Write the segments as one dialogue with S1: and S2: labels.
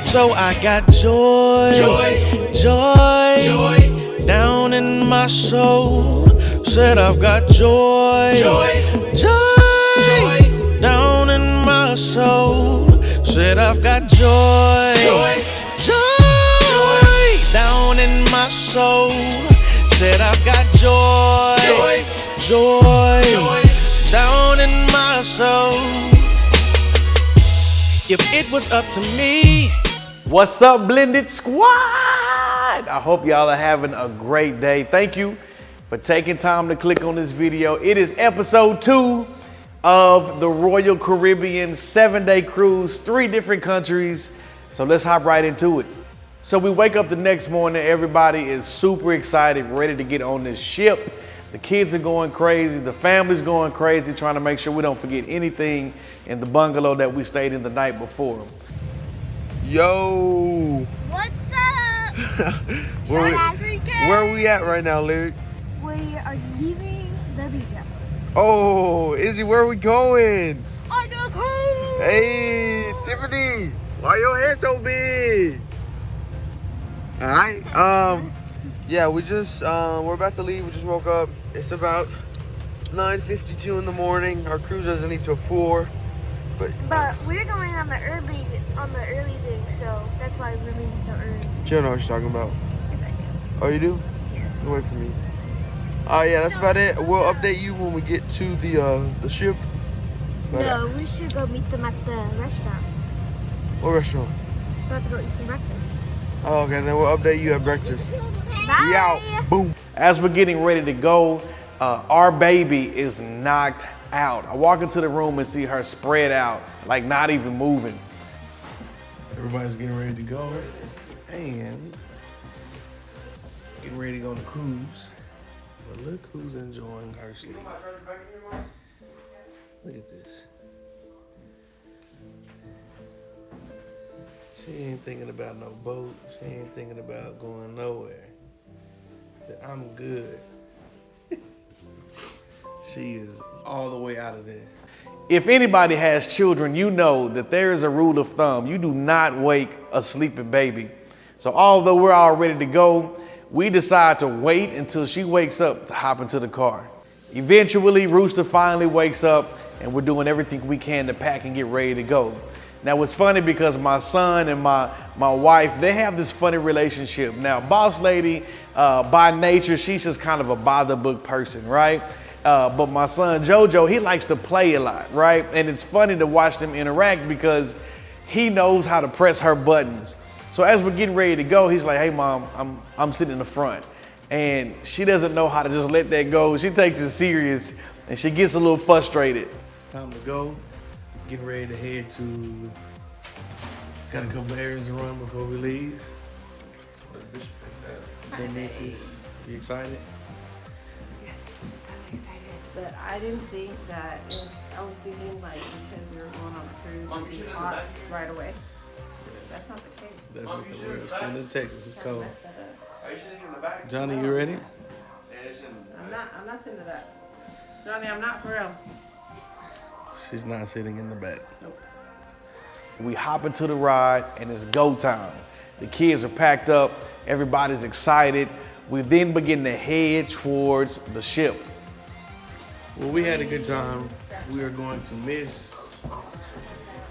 S1: So I got joy, joy, down in my soul. Said I've got joy, joy, down in my soul. Said I've got joy, joy, down in my soul. Said I've got joy, joy, down in my soul. If it was up to me.
S2: What's up, Blended Squad? I hope y'all are having a great day. Thank you for taking time to click on this video. It is episode 2 of the Royal Caribbean 7-day cruise, 3 different countries. So let's hop right into it. So we wake up the next morning, everybody is super excited, ready to get on this ship. The kids are going crazy, the family's going crazy, trying to make sure we don't forget anything in the bungalow that we stayed in the night before.
S3: Yo!
S4: What's up?
S3: where are we at right now, Lyric?
S4: We are leaving the beach house.
S3: Oh, Izzy, where are we going?
S4: On the cruise!
S3: Hey, Tiffany! Why your hair so big? Alright, yeah, we're about to leave. We just woke up. It's about 9:52 in the morning. Our cruise doesn't leave till 4. But
S4: we're going on the early thing, so that's why we're leaving so early.
S3: you don't know what you're talking about.
S4: Yes, I do.
S3: Oh, you do?
S4: Yes.
S3: Wait for me. Yeah, that's about it. We'll update you when we get to the ship. But,
S4: No, we should go meet them at the restaurant.
S3: what restaurant?
S4: We're about to go eat some breakfast.
S3: Oh, okay, then we'll update you at breakfast.
S4: Bye!
S3: We out. Boom.
S2: As we're getting ready to go, our baby is knocked out. I walk into the room and see her spread out, like not even moving. Everybody's getting ready to go and getting ready to go on the cruise. But look who's enjoying her sleep. Look at this. She ain't thinking about no boat. She ain't thinking about going nowhere. Said, I'm good. She is all the way out of there. If anybody has children, you know that there is a rule of thumb. You do not wake a sleeping baby. So although we're all ready to go, we decide to wait until she wakes up to hop into the car. Eventually, Rooster finally wakes up and we're doing everything we can to pack and get ready to go. Now, it's funny because my son and my wife, they have this funny relationship. Now, Boss Lady, by nature, she's just kind of a by the book person, right? But my son Jojo, he likes to play a lot, right? And it's funny to watch them interact because he knows how to press her buttons. So as we're getting ready to go, he's like, hey mom, I'm sitting in the front. And she doesn't know how to just let that go. She takes it serious and she gets a little frustrated. It's time to go. Getting ready to head to, got a couple errands to run before we leave. You excited?
S5: But I didn't think that I was thinking like because we were going on a cruise it'd be hot right away. That's not the case.
S2: That's what the world. Still in Texas, it's cold.
S3: Are you sitting in the back?
S2: Johnny, you ready?
S5: I'm not sitting in the back. Johnny, I'm not for real.
S2: She's not sitting in the back.
S5: Nope.
S2: We hop into the ride and it's go time. The kids are packed up, everybody's excited. We then begin to head towards the ship. Well, we had a good time. We are going to miss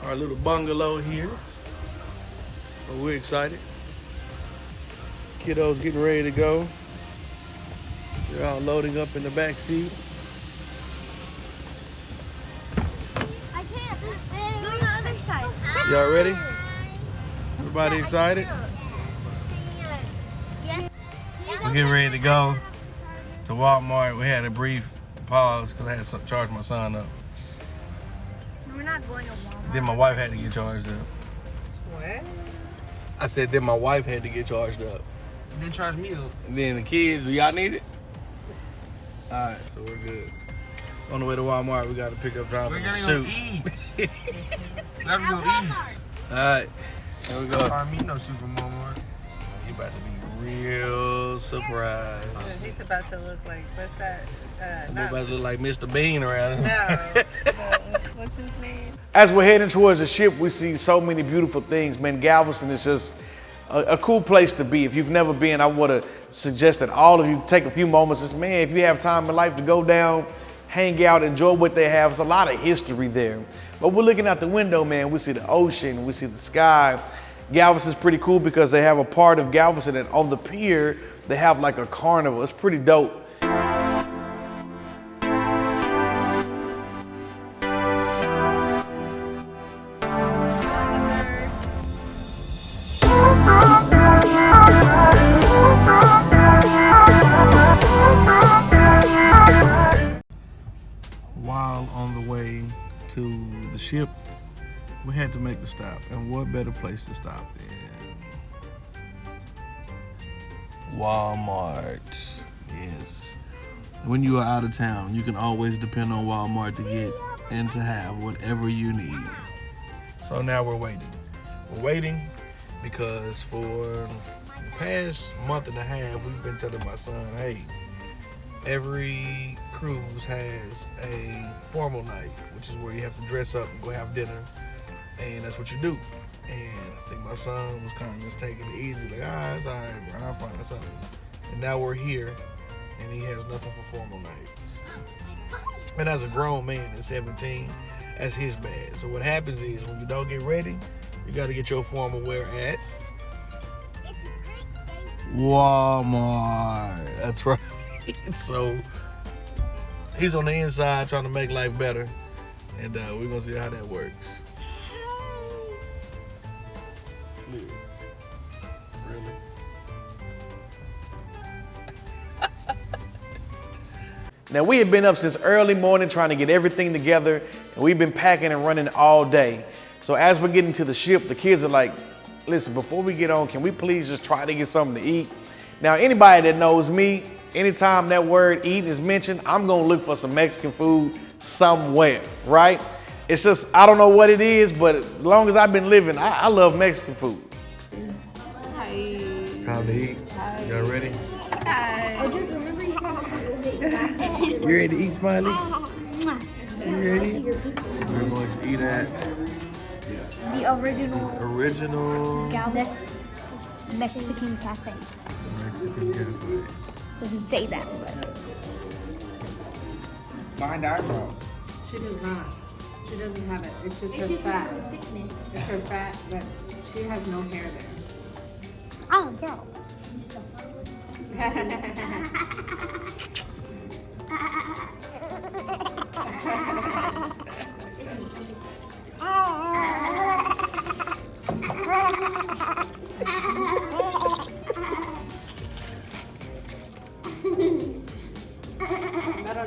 S2: our little bungalow here. But we're excited. Kiddos getting ready to go. They're all loading up in the back seat.
S4: I can't. Go on the other side.
S2: Y'all ready? Everybody excited?
S4: Yes.
S2: We're getting ready to go to Walmart. We had a brief pause because I had to charge my son up.
S4: We're not going to Walmart.
S2: Then my wife had to get charged up.
S3: What?
S2: I said then my wife had to get charged up.
S3: Then charge me up.
S2: And then the kids, do y'all need it? All right, so we're good. On the way to Walmart, we got to pick up Jonathan a suit.
S3: Let's go eat.
S2: All right, here we go.
S3: Me no suit from Walmart.
S2: You about to be real surprised.
S5: He's about to look like what's that?
S2: You about to look like Mr. Bean around here.
S5: No. What's his name?
S2: As we're heading towards the ship, we see so many beautiful things. Man, Galveston is just a cool place to be. If you've never been, I would have suggested all of you take a few moments. Just, man, if you have time in life to go down, hang out, enjoy what they have. There's a lot of history there. But we're looking out the window, man. We see the ocean, we see the sky. Galveston's pretty cool because they have a part of Galveston that on the pier, they have like a carnival. It's pretty dope. While on the way to the ship, we had to make the stop. And what better place to stop than Walmart? Yes. When you are out of town, you can always depend on Walmart to get and to have whatever you need. So now we're waiting. We're waiting because for the past month and a half, we've been telling my son, hey, every cruise has a formal night, which is where you have to dress up and go have dinner, and that's what you do. And I think my son was kind of just taking it easy, like, it's all right, bro, I'll find something. And now we're here, and he has nothing for formal night. And as a grown man at 17, that's his bad. So what happens is when you don't get ready, you got to get your formal wear at Walmart. That's right. So he's on the inside trying to make life better, and we're gonna see how that works. Really? Now we have been up since early morning trying to get everything together, and we've been packing and running all day. So as we're getting to the ship, the kids are like, listen, before we get on, can we please just try to get something to eat? Now, anybody that knows me, anytime that word eat is mentioned, I'm gonna look for some Mexican food somewhere, right? It's just, I don't know what it is, but as long as I've been living, I love Mexican food.
S5: Hi.
S2: It's time to eat. Y'all ready?
S5: Hi.
S2: You ready to eat, Smiley? You ready? We're going to eat at
S4: The
S2: original
S4: Galveston Mexican Cafe.
S2: Mexican cafe.
S4: Doesn't say that, but.
S3: Behind the eyebrows.
S5: She does not. She doesn't have it. It's just her fat. It's her fat, but she has no hair there.
S4: Oh, Joe.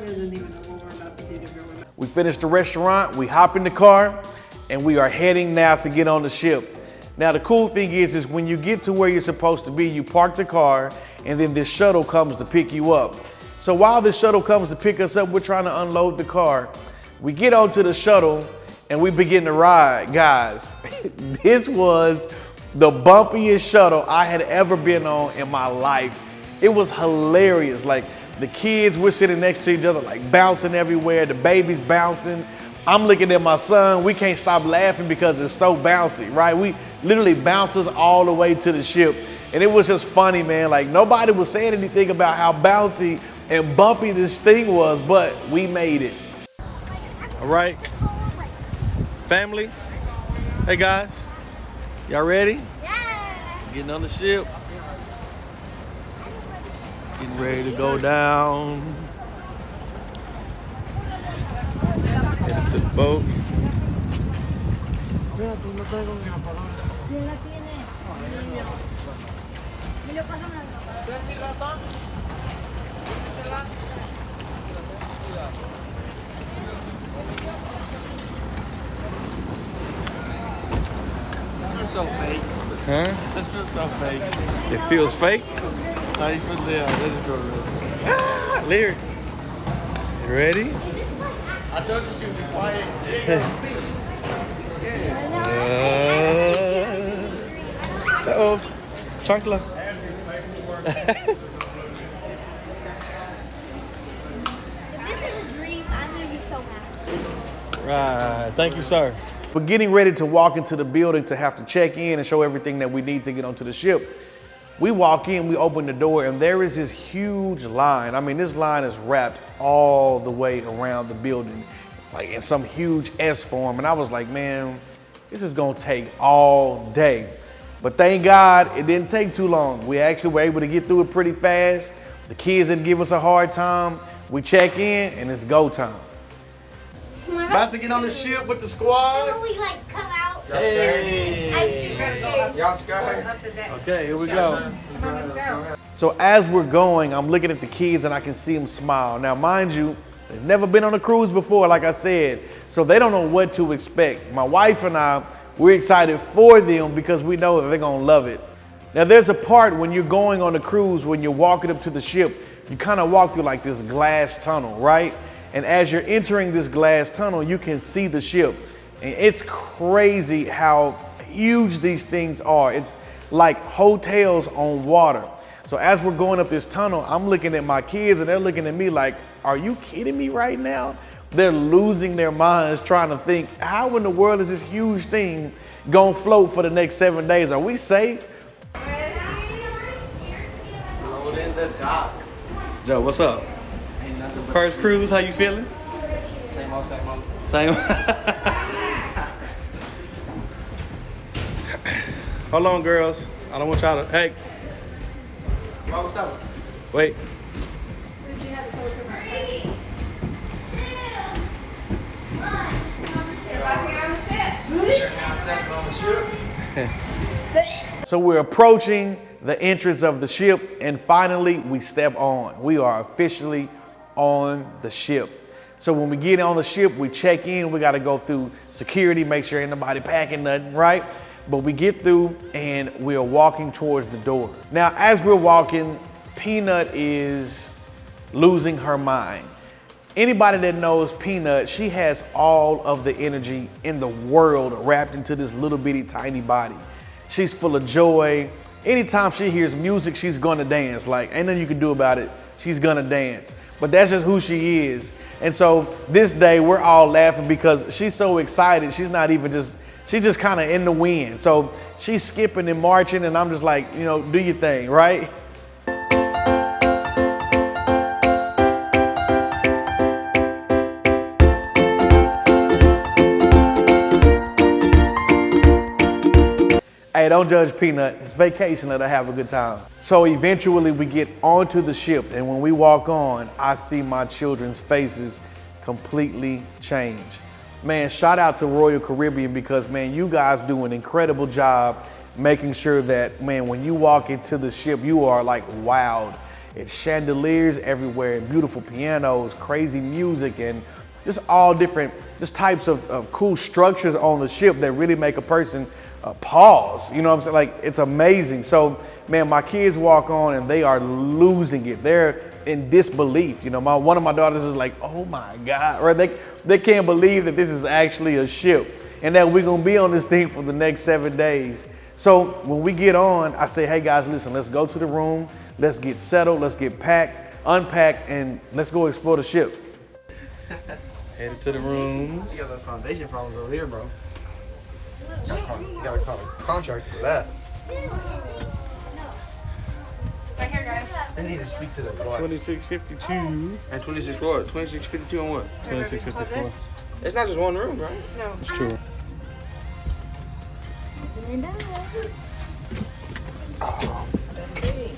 S5: Doesn't even know what we're about to do to her.
S2: We finished the restaurant, we hop in the car, and we are heading now to get on the ship. Now the cool thing is when you get to where you're supposed to be, you park the car, and then this shuttle comes to pick you up. So while this shuttle comes to pick us up, we're trying to unload the car. We get onto the shuttle, and we begin to ride. Guys, this was the bumpiest shuttle I had ever been on in my life. It was hilarious. Like, the kids, we're sitting next to each other, like bouncing everywhere. The baby's bouncing. I'm looking at my son. We can't stop laughing because it's so bouncy, right? We literally bounced us all the way to the ship. And it was just funny, man. Like, nobody was saying anything about how bouncy and bumpy this thing was, but we made it. All right. Family. Hey, guys. Y'all ready?
S4: Yeah.
S2: Getting on the ship. Getting ready to go down. Headed to the boat.
S3: This feels so fake.
S2: Huh?
S3: This feels so fake.
S2: It feels fake?
S3: How you feel? Yeah, this is real.
S2: Ah, Lyric. You ready?
S3: I told you she would be quiet.
S2: Uh-oh. Chancla.
S4: If this is a dream, I'm gonna be so happy.
S2: Right. Thank you, sir. We're getting ready to walk into the building to have to check in and show everything that we need to get onto the ship. We walk in, we open the door, and there is this huge line. I mean, this line is wrapped all the way around the building, like in some huge S form. And I was like, man, this is gonna take all day. But thank God it didn't take too long. We actually were able to get through it pretty fast. The kids didn't give us a hard time. We check in and it's go time. About to get on the ship with the squad.
S4: Can we like come out?
S2: Hey.
S4: I'm super scared.
S3: Y'all scared?
S2: Okay, here we go. So as we're going, I'm looking at the kids and I can see them smile. Now, mind you, they've never been on a cruise before, like I said, so they don't know what to expect. My wife and I, we're excited for them because we know that they're gonna love it. Now, there's a part when you're going on a cruise, when you're walking up to the ship, you kind of walk through like this glass tunnel, right? And as you're entering this glass tunnel, you can see the ship. And it's crazy how huge these things are. It's like hotels on water. So as we're going up this tunnel, I'm looking at my kids and they're looking at me like, are you kidding me right now? They're losing their minds trying to think, how in the world is this huge thing gonna float for the next 7 days? Are we safe?
S3: Roll in the dock.
S2: Joe, what's up?
S3: Ain't nothing but
S2: First cruise, how you feeling?
S3: same old, same old.
S2: Same. Hold on, girls. I don't want y'all to, hey,
S3: What was that?
S2: wait. So we're approaching the entrance of the ship and finally we step on. We are officially on the ship. So when we get on the ship, we check in, we gotta go through security, make sure ain't nobody packing nothing, right? But we get through and we're walking towards the door. Now, as we're walking, Peanut is losing her mind. Anybody that knows Peanut, she has all of the energy in the world wrapped into this little bitty tiny body. She's full of joy. Anytime she hears music, she's gonna dance. Like, ain't nothing you can do about it. She's gonna dance. But that's just who she is. And so this day, we're all laughing because she's so excited. She's not even just, she's just kind of in the wind. So she's skipping and marching, and I'm just like, you know, do your thing, right? Hey, don't judge Peanut. It's vacation, let her have a good time. So eventually we get onto the ship, and when we walk on, I see my children's faces completely change. Man, shout out to Royal Caribbean because, man, you guys do an incredible job making sure that, man, when you walk into the ship, you are like wowed. It's chandeliers everywhere, and beautiful pianos, crazy music, and just all different just types of cool structures on the ship that really make a person pause. You know what I'm saying? Like, it's amazing. So, man, my kids walk on and they are losing it. They're in disbelief. You know, one of my daughters is like, oh my God, or they can't believe that this is actually a ship and that we're gonna be on this thing for the next 7 days. So when we get on, I say, hey guys, listen, let's go to the room, let's get settled, let's get packed, unpacked, and let's go explore the ship. Headed to the room.
S3: You got those foundation problems over here, bro. You gotta call a contract for that.
S5: Right here, guys.
S3: They need to speak to the boys.
S2: 2652.
S3: And 26 what? 2652 on what?
S2: 2654.
S3: It's not just one room, right?
S5: No.
S2: It's true.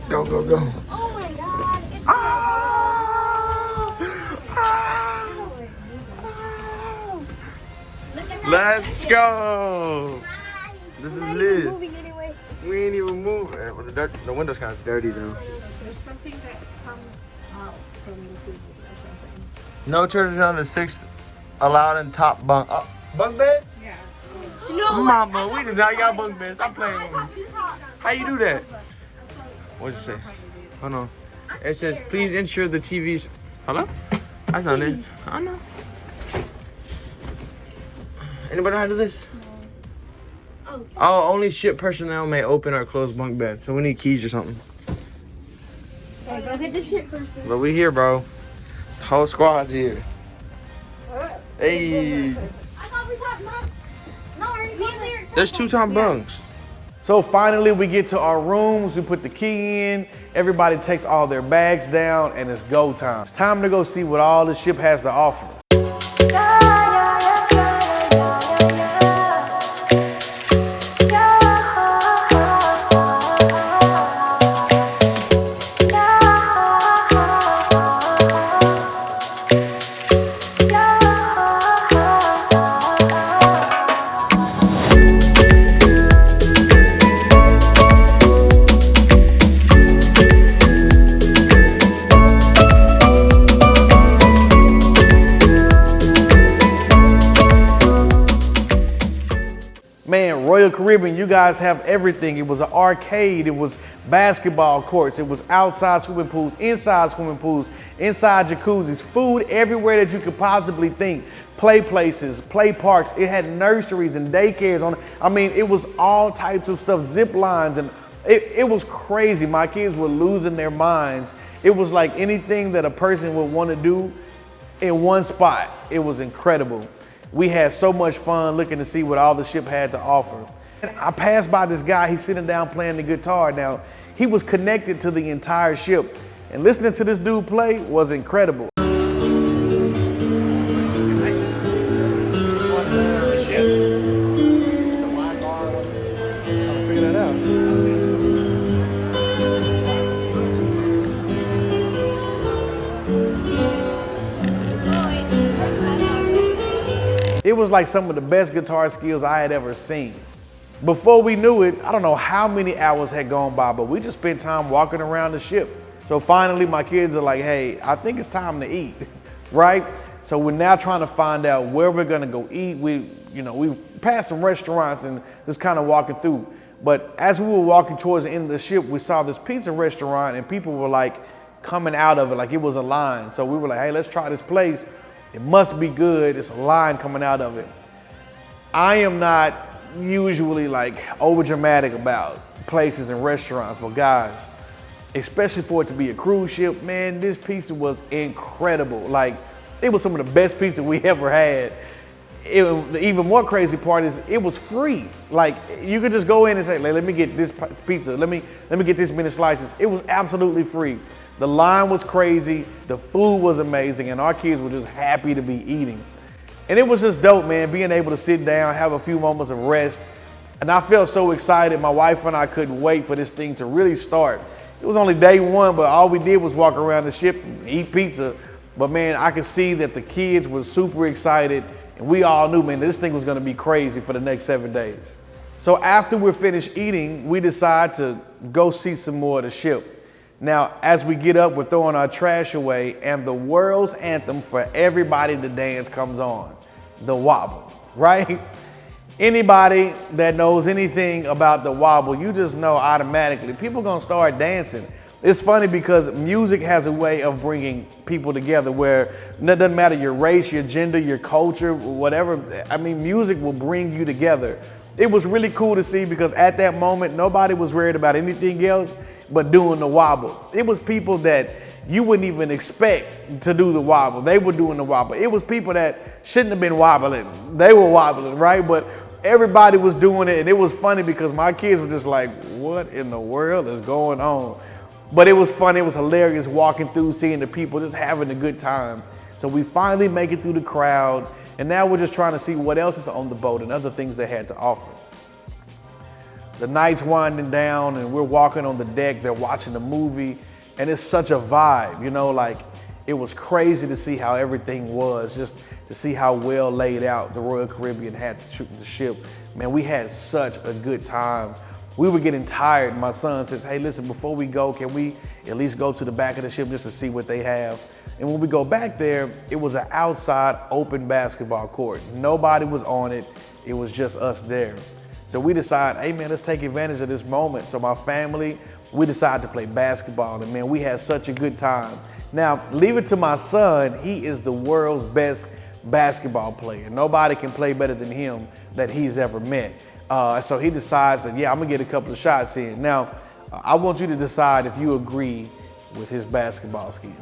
S3: Go, go, go.
S4: Oh my God. It's Look at that.
S3: Let's go. This is
S4: Not even
S3: lit.
S4: moving anyway.
S3: We ain't even moving. Well, the window's kind of dirty though.
S5: There's something that comes out from the food or something.
S3: No children under 6 allowed in top bunk. Bunk beds?
S5: Yeah.
S4: No.
S3: Mama, we do not got bunk beds. Stop playing with me. How you do that? What'd you say? Hold on. It says, please ensure the TV's. Hello? That's not it. I know. Anybody know how to do this? Oh, only ship personnel may open or close bunk beds. So we need keys or something.
S4: Hey, go get the shit person.
S3: But we here, bro. The whole squad's here. Hey. There's 2 time bunks.
S2: So finally we get to our rooms, we put the key in, everybody takes all their bags down, and it's go time. It's time to go see what all the ship has to offer. Man, Royal Caribbean, you guys have everything. It was an arcade, it was basketball courts, it was outside swimming pools, inside jacuzzis, food everywhere that you could possibly think. Play places, play parks. It had nurseries and daycares on it. I mean, it was all types of stuff, zip lines, and it was crazy. My kids were losing their minds. It was like anything that a person would want to do in one spot. It was incredible. We had so much fun looking to see what all the ship had to offer. I passed by this guy, he's sitting down playing the guitar. Now, he was connected to the entire ship, and listening to this dude play was incredible. It was like some of the best guitar skills I had ever seen. Before we knew it, I don't know how many hours had gone by, but we just spent time walking around the ship. So finally my kids are like, hey, I think it's time to eat, right? So we're now trying to find out where we're gonna go eat. We passed some restaurants and just kind of walking through. But as we were walking towards the end of the ship, we saw this pizza restaurant and people were like coming out of it like it was a line. So we were like, hey, let's try this place. It must be good. It's a line coming out of it. I am not usually like over dramatic about places and restaurants, but guys, especially for it to be a cruise ship, man, this pizza was incredible. Like, it was some of the best pizza we ever had. The even more crazy part is it was free. Like, you could just go in and say, let me get this pizza. Let me get this many slices. It was absolutely free. The line was crazy, the food was amazing, and our kids were just happy to be eating. And it was just dope, man, being able to sit down, have a few moments of rest. And I felt so excited. My wife and I couldn't wait for this thing to really start. It was only day one, but all we did was walk around the ship and eat pizza. But man, I could see that the kids were super excited, and we all knew, man, this thing was gonna be crazy for the next 7 days. So after we're finished eating, we decide to go see some more of the ship. Now, as we get up, we're throwing our trash away, and the world's anthem for everybody to dance comes on, the wobble, right? Anybody that knows anything about the wobble, you just know automatically people gonna start dancing. It's funny because music has a way of bringing people together where it doesn't matter your race, your gender, your culture, whatever. I mean, music will bring you together. It was really cool to see because at that moment, nobody was worried about anything else but doing the wobble. It was people that you wouldn't even expect to do the wobble. They were doing the wobble. It was people that shouldn't have been wobbling. They were wobbling, right? But everybody was doing it, and it was funny because my kids were just like, what in the world is going on? But it was funny, it was hilarious walking through, seeing the people just having a good time. So we finally make it through the crowd, and now we're just trying to see what else is on the boat and other things they had to offer. The night's winding down and we're walking on the deck, they're watching the movie, and it's such a vibe, you know, like it was crazy to see how everything was, just to see how well laid out the Royal Caribbean had the ship. Man, we had such a good time. We were getting tired. My son says, hey, listen, before we go, can we at least go to the back of the ship just to see what they have? And when we go back there, it was an outside open basketball court. Nobody was on it. It was just us there. So we decided, hey man, let's take advantage of this moment. So my family, we decided to play basketball, and man, we had such a good time. Now, leave it to my son, he is the world's best basketball player. Nobody can play better than him that he's ever met. So he decides that, yeah, I'm gonna get a couple of shots in. Now, I want you to decide if you agree with his basketball skills.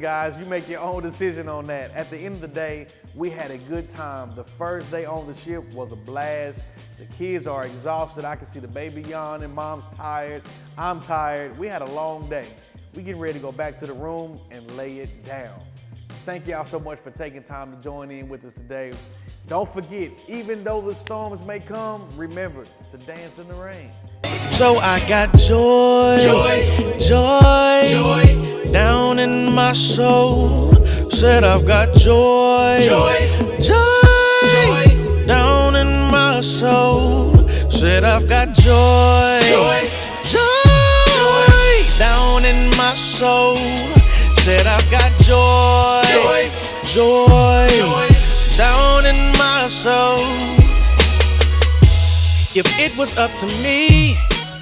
S2: guys. You make your own decision on that. At the end of the day, we had a good time. The first day on the ship was a blast. The kids are exhausted. I can see the baby yawning. Mom's tired. I'm tired. We had a long day. We getting ready to go back to the room and lay it down. Thank y'all so much for taking time to join in with us today. Don't forget, even though the storms may come, remember to dance in the rain.
S1: So I got joy, joy, down in my soul. Said I've got joy, joy, down in my soul. Said I've got joy, joy, down in my soul. Said I've got joy, joy, down in my soul. If it was up to me,